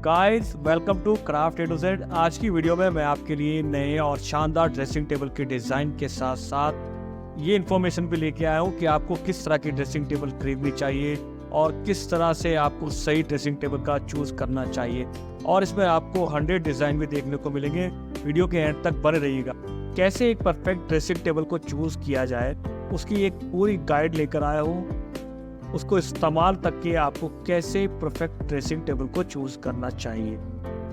Guys welcome to craft A to Z. आज की video में मैं आपके लिए नए और शानदार ड्रेसिंग टेबल के डिज़ाइन के साथ साथ ये इन्फॉर्मेशन भी लेके आया हूँ कि आपको किस तरह की ड्रेसिंग टेबल खरीदनी चाहिए और किस तरह से आपको सही ड्रेसिंग टेबल का चूज़ करना चाहिए। और इसमें आपको 100 डिज़ाइन भी देखने को मिलेंगे। वीडियो के एंड तक बने रहिएगा। कैसे एक परफेक्ट ड्रेसिंग टेबल को चूज़ किया जाए उसकी एक पूरी गाइड लेकर आया हूँ। उसको इस्तेमाल तक के आपको कैसे परफेक्ट ड्रेसिंग टेबल को चूज करना चाहिए।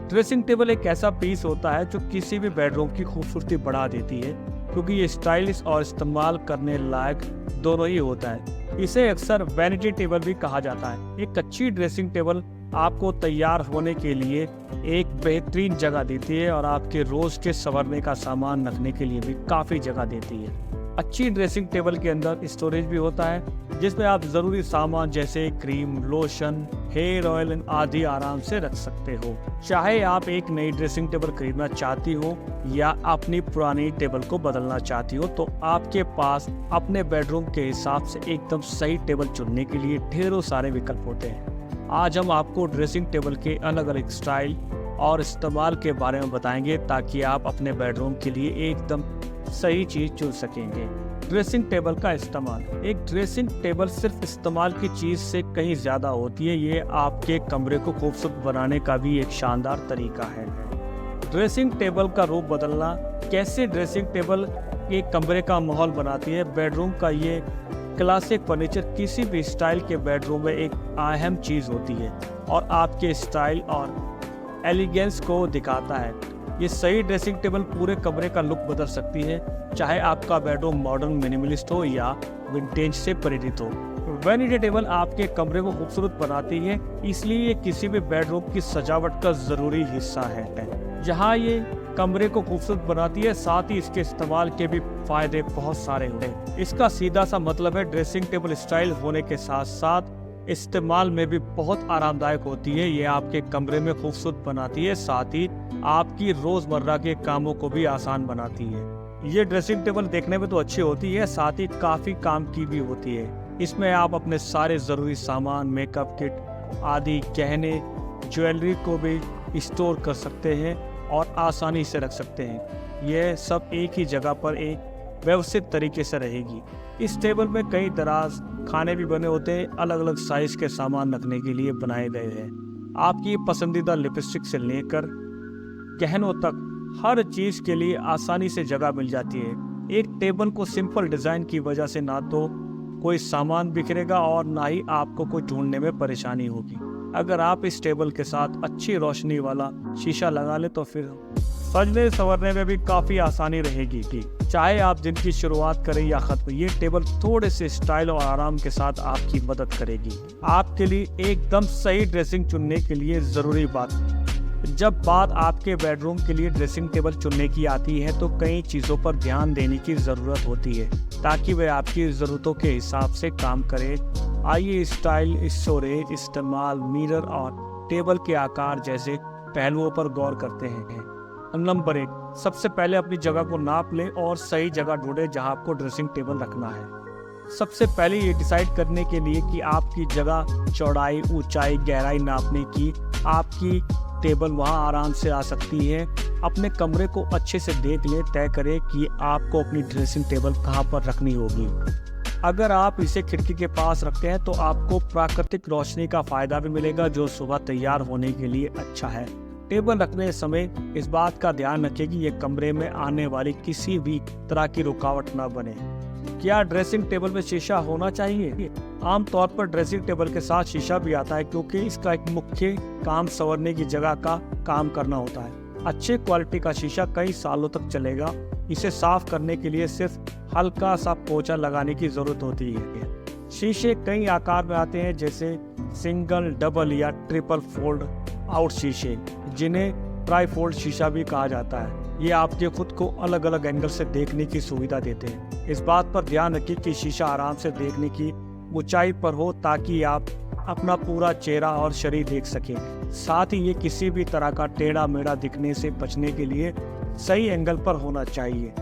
ड्रेसिंग टेबल एक ऐसा पीस होता है जो किसी भी बेडरूम की खूबसूरती बढ़ा देती है, क्योंकि ये स्टाइलिश और इस्तेमाल करने लायक दोनों ही होता है। इसे अक्सर वैनिटी टेबल भी कहा जाता है। एक अच्छी ड्रेसिंग टेबल आपको तैयार होने के लिए एक बेहतरीन जगह देती है और आपके रोज के संवरने का सामान रखने के लिए भी काफ़ी जगह देती है। अच्छी ड्रेसिंग टेबल के अंदर स्टोरेज भी होता है, जिसमें आप ज़रूरी सामान जैसे क्रीम, लोशन, हेयर ऑयल आदि आराम से रख सकते हो। चाहे आप एक नई ड्रेसिंग टेबल खरीदना चाहती हो या अपनी पुरानी टेबल को बदलना चाहती हो, तो आपके पास अपने बेडरूम के हिसाब से एकदम सही टेबल चुनने के लिए ढेरों सारे विकल्प होते हैं। आज हम आपको ड्रेसिंग टेबल के अलग अलग स्टाइल और इस्तेमाल के बारे में बताएंगे, ताकि आप अपने बेडरूम के लिए एकदम सही चीज चुन सकेंगे। ड्रेसिंग टेबल का इस्तेमाल। एक ड्रेसिंग टेबल सिर्फ इस्तेमाल की चीज से कहीं ज्यादा होती है। ये आपके कमरे को खूबसूरत बनाने का भी एक शानदार तरीका है। ड्रेसिंग टेबल का रूप बदलना। कैसे ड्रेसिंग टेबल एक कमरे का माहौल बनाती है। बेडरूम का ये क्लासिक फर्नीचर किसी भी स्टाइल के बेडरूम में एक अहम चीज होती है और आपके स्टाइल और एलिगेंस को दिखाता है। ये सही ड्रेसिंग टेबल पूरे कमरे का लुक बदल सकती है, चाहे आपका बेडरूम मॉडर्न मिनिमलिस्ट हो या विंटेज से प्रेरित हो। वैनिटी टेबल आपके कमरे को खूबसूरत बनाती है, इसलिए ये किसी भी बेडरूम की सजावट का जरूरी हिस्सा है। जहाँ ये कमरे को खूबसूरत बनाती है, साथ ही इसके इस्तेमाल के भी फायदे बहुत सारे होते हैं। इसका सीधा सा मतलब है ड्रेसिंग टेबल स्टाइल होने के साथ साथ इस्तेमाल में भी बहुत आरामदायक होती है। ये आपके कमरे में खूबसूरत बनाती है, साथ ही आपकी रोजमर्रा के कामों को भी आसान बनाती है। ये ड्रेसिंग टेबल देखने में तो अच्छी होती है, साथ ही काफी काम की भी होती है। इसमें आप अपने सारे जरूरी सामान, मेकअप किट आदि, गहने, ज्वेलरी को भी स्टोर कर सकते हैं और आसानी से रख सकते हैं। यह सब एक ही जगह पर एक व्यवस्थित तरीके से रहेगी। इस टेबल में कई दराज खाने भी बने होते हैं, अलग अलग साइज के सामान रखने के लिए बनाए गए हैं। आपकी पसंदीदा लिपस्टिक से लेकर गहनों तक हर चीज के लिए आसानी से जगह मिल जाती है। एक टेबल को सिंपल डिजाइन की वजह से ना तो कोई सामान बिखरेगा और ना ही आपको कोई ढूंढने में परेशानी होगी। अगर आप इस टेबल के साथ अच्छी रोशनी वाला शीशा लगा ले तो फिर सजने संवरने में भी काफी आसानी रहेगी। चाहे आप दिन की शुरुआत करें या खत्म, ये टेबल थोड़े से स्टाइल और आराम के साथ आपकी मदद करेगी। आपके लिए एकदम सही ड्रेसिंग चुनने के लिए जरूरी बात। जब बात आपके बेडरूम के लिए ड्रेसिंग टेबल चुनने की आती है, तो कई चीज़ों पर ध्यान देने की ज़रूरत होती है, ताकि वह आपकी ज़रूरतों के हिसाब से काम करे। आइए स्टाइल, स्टोरेज, इस्तेमाल, मिरर और टेबल के आकार जैसे पहलुओं पर गौर करते हैं। नंबर 1, सबसे पहले अपनी जगह को नाप लें और सही जगह ढूंढें जहां आपको ड्रेसिंग टेबल रखना है। सबसे पहले ये डिसाइड करने के लिए कि आपकी जगह, चौड़ाई, ऊंचाई, गहराई नापने की आपकी टेबल वहां आराम से आ सकती है। अपने कमरे को अच्छे से देख लें, तय करें कि आपको अपनी ड्रेसिंग टेबल कहां पर रखनी होगी। अगर आप इसे खिड़की के पास रखते हैं तो आपको प्राकृतिक रोशनी का फायदा भी मिलेगा, जो सुबह तैयार होने के लिए अच्छा है। टेबल रखने समय इस बात का ध्यान रखें कि यह कमरे में आने वाली किसी भी तरह की रुकावट न बने। क्या ड्रेसिंग टेबल में शीशा होना चाहिए? आमतौर पर ड्रेसिंग टेबल के साथ शीशा भी आता है, क्योंकि इसका एक मुख्य काम संवरने की जगह का काम करना होता है। अच्छे क्वालिटी का शीशा कई सालों तक चलेगा। इसे साफ करने के लिए सिर्फ हल्का सा पोंछा लगाने की जरूरत होती है। शीशे कई आकार में आते हैं, जैसे सिंगल, डबल या ट्रिपल फोल्ड आउट शीशे, जिन्हें ट्राईफोल्ड शीशा भी कहा जाता है। ये आपके खुद को अलग अलग एंगल से देखने की सुविधा देते हैं। इस बात पर ध्यान रखें कि शीशा आराम से देखने की ऊंचाई पर हो, ताकि आप अपना पूरा चेहरा और शरीर देख सकें। साथ ही ये किसी भी तरह का टेढ़ा मेढ़ा दिखने से बचने के लिए सही एंगल पर होना चाहिए।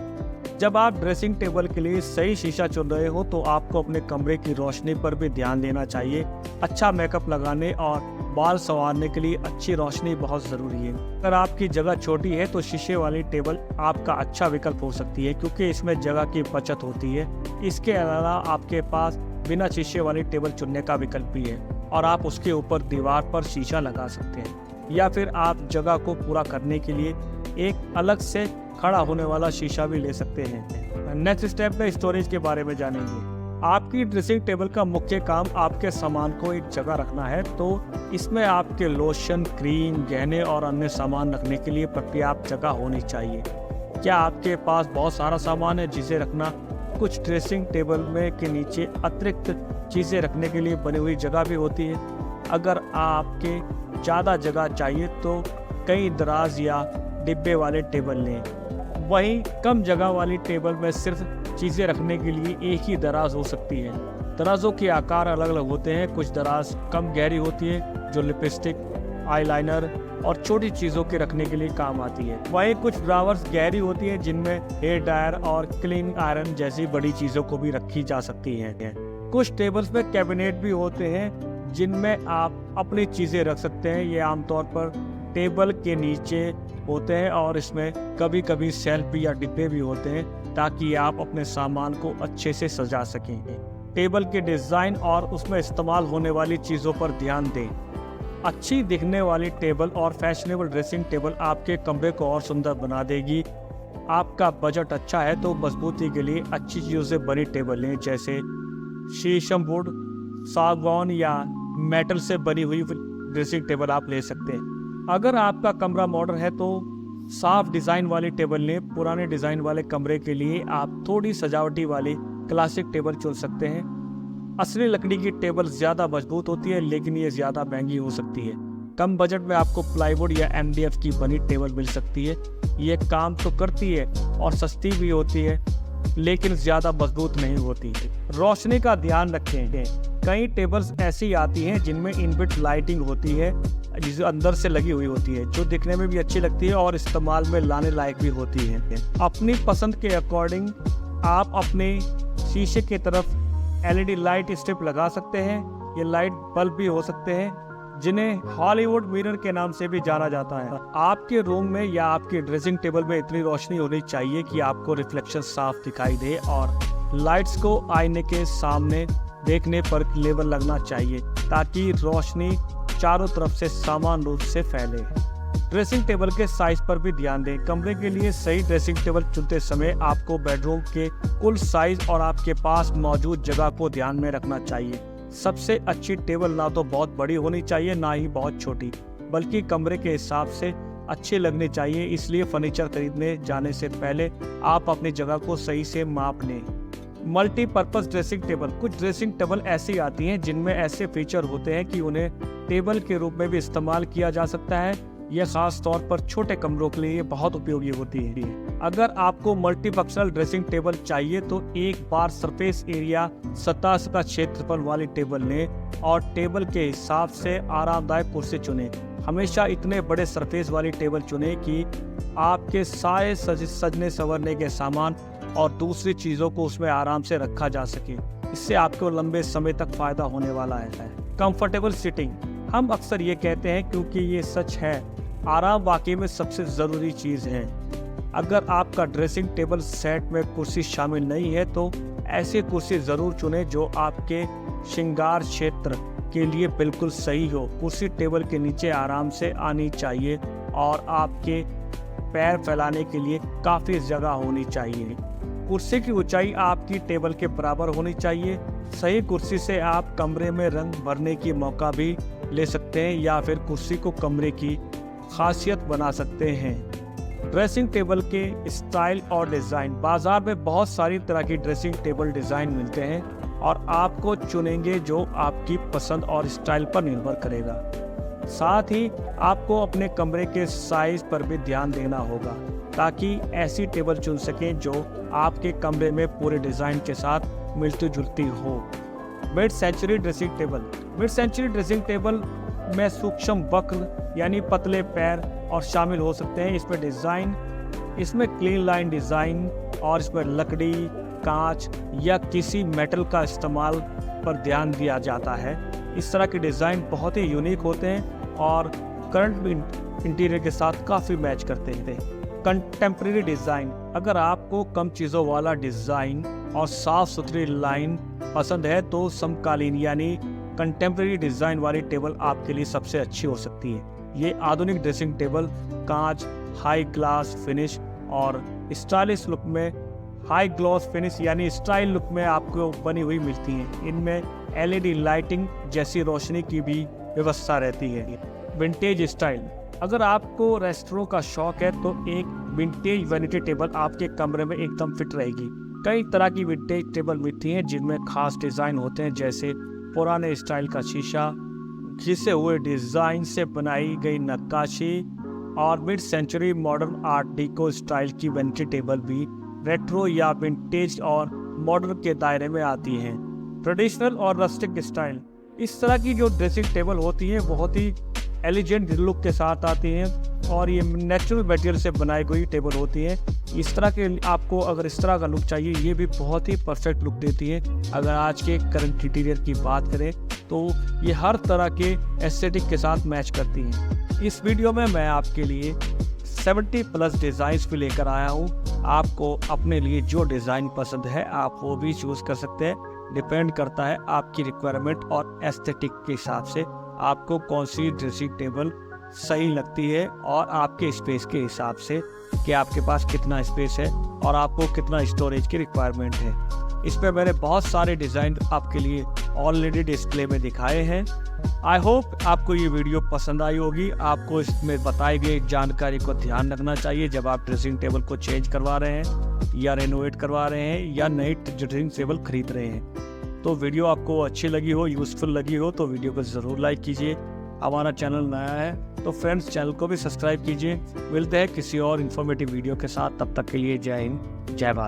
जब आप ड्रेसिंग टेबल के लिए सही शीशा चुन रहे हो तो आपको अपने कमरे की रोशनी पर भी ध्यान देना चाहिए। अच्छा मेकअप लगाने और बाल संवारने के लिए अच्छी रोशनी बहुत ज़रूरी है। अगर आपकी जगह छोटी है तो शीशे वाली टेबल आपका अच्छा विकल्प हो सकती है, क्योंकि इसमें जगह की बचत होती है। इसके अलावा आपके पास बिना शीशे वाली टेबल चुनने का विकल्प भी है और आप उसके ऊपर दीवार पर शीशा लगा सकते हैं, या फिर आप जगह को पूरा करने के लिए एक अलग से खड़ा होने वाला शीशा भी ले सकते हैं। नेक्स्ट स्टेप में स्टोरेज के बारे में जानेंगे। आपकी ड्रेसिंग टेबल का मुख्य काम आपके सामान को एक जगह रखना है, तो इसमें आपके लोशन, क्रीम, गहने और अन्य सामान रखने के लिए पर्याप्त जगह होनी चाहिए। क्या आपके पास बहुत सारा सामान है जिसे रखना? कुछ ड्रेसिंग टेबल में के नीचे अतिरिक्त चीज़ें रखने के लिए बनी हुई जगह भी होती है। अगर आपके ज़्यादा जगह चाहिए तो कई दराज या डिब्बे वाले टेबल लें। वहीं कम जगह वाली टेबल में सिर्फ चीज़ें रखने के लिए एक ही दराज हो सकती है। दराजों के आकार अलग अलग होते हैं। कुछ दराज कम गहरी होती है जो लिपस्टिक, आईलाइनर और छोटी चीज़ों के रखने के लिए काम आती है। वहीं कुछ ड्रावर्स गहरी होती हैं जिनमें हेयर ड्रायर और क्लीन आयरन जैसी बड़ी चीज़ों को भी रखी जा सकती हैं। कुछ टेबल्स में कैबिनेट भी होते हैं जिनमें आप अपनी चीज़ें रख सकते हैं। ये आमतौर पर टेबल के नीचे होते हैं और इसमें कभी कभी शेल्फ या डिब्बे भी होते हैं ताकि आप अपने सामान को अच्छे से सजा सकें। टेबल के डिज़ाइन और उसमें इस्तेमाल होने वाली चीज़ों पर ध्यान दें। अच्छी दिखने वाली टेबल और फैशनेबल ड्रेसिंग टेबल आपके कमरे को और सुंदर बना देगी। आपका बजट अच्छा है तो मजबूती के लिए अच्छी चीज़ों से बनी टेबल लें, जैसे शीशम वुड, सागवान या मेटल से बनी हुई ड्रेसिंग टेबल आप ले सकते हैं। अगर आपका कमरा मॉडर्न है तो साफ डिज़ाइन वाली टेबल लें। पुराने डिज़ाइन वाले कमरे के लिए आप थोड़ी सजावटी वाली क्लासिक टेबल चुन सकते हैं। असली लकड़ी की टेबल ज़्यादा मजबूत होती है, लेकिन ये ज़्यादा महंगी हो सकती है। कम बजट में आपको प्लाईवुड या MDF की बनी टेबल मिल सकती है। ये काम तो करती है और सस्ती भी होती है, लेकिन ज़्यादा मजबूत नहीं होती। रोशनी का ध्यान रखें। कई टेबल्स ऐसी आती हैं जिनमें इनबिल्ट लाइटिंग होती है, जिसे अंदर से लगी हुई होती है, जो दिखने में भी अच्छी लगती है और इस्तेमाल में लाने लायक भी होती है। अपनी पसंद के अकॉर्डिंग आप अपने शीशे की तरफ LED लाइट स्ट्रिप लगा सकते हैं। ये लाइट बल्ब भी हो सकते हैं जिन्हें हॉलीवुड मिरर के नाम से भी जाना जाता है। आपके रूम में या आपके ड्रेसिंग टेबल में इतनी रोशनी होनी चाहिए कि आपको रिफ्लेक्शन साफ दिखाई दे और लाइट्स को आईने के सामने देखने पर लेवल लगना चाहिए ताकि रोशनी चारों तरफ से समान रूप से फैले। ड्रेसिंग टेबल के साइज पर भी ध्यान दें। कमरे के लिए सही ड्रेसिंग टेबल चुनते समय आपको बेडरूम के कुल साइज और आपके पास मौजूद जगह को ध्यान में रखना चाहिए। सबसे अच्छी टेबल ना तो बहुत बड़ी होनी चाहिए ना ही बहुत छोटी, बल्कि कमरे के हिसाब से अच्छी लगनी चाहिए। इसलिए फर्नीचर खरीदने जाने से पहले आप अपनी जगह को सही से माप लें। Multipurpose dressing table. कुछ ड्रेसिंग टेबल ऐसी आती हैं जिनमें ऐसे फीचर होते हैं कि उन्हें टेबल के रूप में भी इस्तेमाल किया जा सकता है। यह खास तौर पर छोटे कमरों के लिए बहुत उपयोगी होती है। अगर आपको मल्टीफंक्शनल ड्रेसिंग टेबल चाहिए तो एक बार सरफेस एरिया, सतह का क्षेत्रफल वाली टेबल लें और टेबल के हिसाब से आरामदायक कुर्सी चुनें। हमेशा इतने बड़े सरफेस वाली टेबल चुनें कि आपके सारे सजने संवरने के सामान और दूसरी चीज़ों को उसमें आराम से रखा जा सके। इससे आपको लंबे समय तक फायदा होने वाला है। Comfortable seating. हम अक्सर ये कहते हैं क्योंकि ये सच है, आराम वाकई में सबसे ज़रूरी चीज़ है। अगर आपका ड्रेसिंग टेबल सेट में कुर्सी शामिल नहीं है तो ऐसी कुर्सी ज़रूर चुनें जो आपके श्रृंगार क्षेत्र के लिए बिल्कुल सही हो। कुर्सी टेबल के नीचे आराम से आनी चाहिए और आपके पैर फैलाने के लिए काफ़ी जगह होनी चाहिए। कुर्सी की ऊंचाई आपकी टेबल के बराबर होनी चाहिए। सही कुर्सी से आप कमरे में रंग भरने की मौका भी ले सकते हैं या फिर कुर्सी को कमरे की खासियत बना सकते हैं। ड्रेसिंग टेबल के स्टाइल और डिज़ाइन। बाजार में बहुत सारी तरह की ड्रेसिंग टेबल डिज़ाइन मिलते हैं और आपको चुनेंगे जो आपकी पसंद और स्टाइल पर निर्भर करेगा। साथ ही आपको अपने कमरे के साइज पर भी ध्यान देना होगा ताकि ऐसी टेबल चुन सकें जो आपके कमरे में पूरे डिज़ाइन के साथ मिलती जुलती हो। Mid century dressing table. Mid century dressing table में सूक्ष्म वक्र यानी पतले पैर और शामिल हो सकते हैं। इसमें क्लीन लाइन डिज़ाइन और इसमें लकड़ी, कांच या किसी मेटल का इस्तेमाल पर ध्यान दिया जाता है। इस तरह के डिज़ाइन बहुत ही यूनिक होते हैं और करंट इंटीरियर के साथ काफ़ी मैच करते हैं। कंटेम्प्रेरी डिज़ाइन, अगर आपको कम चीज़ों वाला डिज़ाइन और साफ सुथरी लाइन पसंद है तो समकालीन यानी कंटेम्प्रेरी डिज़ाइन वाली टेबल आपके लिए सबसे अच्छी हो सकती है। ये आधुनिक ड्रेसिंग टेबल कांच, हाई ग्लास फिनिश और स्टाइलिश लुक में हाई ग्लॉस फिनिश यानी स्टाइल लुक में आपको बनी हुई मिलती हैं। इनमें LED लाइटिंग जैसी रोशनी की भी व्यवस्था रहती है। विंटेज स्टाइल, अगर आपको रेस्टोरों का शौक है तो एक विंटेज वैनिटी टेबल आपके कमरे में एकदम फिट रहेगी। कई तरह की विंटेज टेबल मिलती हैं जिनमें खास डिज़ाइन होते हैं, जैसे पुराने स्टाइल का शीशा, घिसे हुए डिज़ाइन से बनाई गई नक्काशी और mid century modern art deco style की वैनिटी टेबल भी रेट्रो या विंटेज और मॉडर्न के दायरे में आती हैं। ट्रेडिशनल और रस्टिक स्टाइल, इस तरह की जो ड्रेसिंग टेबल होती है बहुत ही एलिजेंट लुक के साथ आती हैं और ये नेचुरल मटेरियल से बनाई गई टेबल होती है। इस तरह के आपको अगर इस तरह का लुक चाहिए, ये भी बहुत ही परफेक्ट लुक देती है। अगर आज के करंट इंटीरियर की बात करें तो ये हर तरह के एस्थेटिक के साथ मैच करती हैं। इस वीडियो में मैं आपके लिए 70+ डिज़ाइंस भी लेकर आया हूँ। आपको अपने लिए जो डिज़ाइन पसंद है आप वो भी चूज़ कर सकते हैं। डिपेंड करता है आपकी रिक्वायरमेंट और एस्थेटिक के हिसाब से आपको कौन सी ड्रेसिंग टेबल सही लगती है और आपके स्पेस के हिसाब से कि आपके पास कितना स्पेस है और आपको कितना स्टोरेज की रिक्वायरमेंट है। इसमें मैंने बहुत सारे डिज़ाइन आपके लिए ऑलरेडी डिस्प्ले में दिखाए हैं। आई होप आपको ये वीडियो पसंद आई होगी। आपको इसमें बताई गई जानकारी को ध्यान रखना चाहिए जब आप ड्रेसिंग टेबल को चेंज करवा रहे हैं या रेनोवेट करवा रहे हैं या नई ड्रेसिंग टेबल खरीद रहे हैं। तो वीडियो आपको अच्छी लगी हो, यूज़फुल लगी हो तो वीडियो को ज़रूर लाइक कीजिए। हमारा चैनल नया है तो फ्रेंड्स चैनल को भी सब्सक्राइब कीजिए। मिलते हैं किसी और इन्फॉर्मेटिव वीडियो के साथ, तब तक के लिए जय हिंद, जय भारत।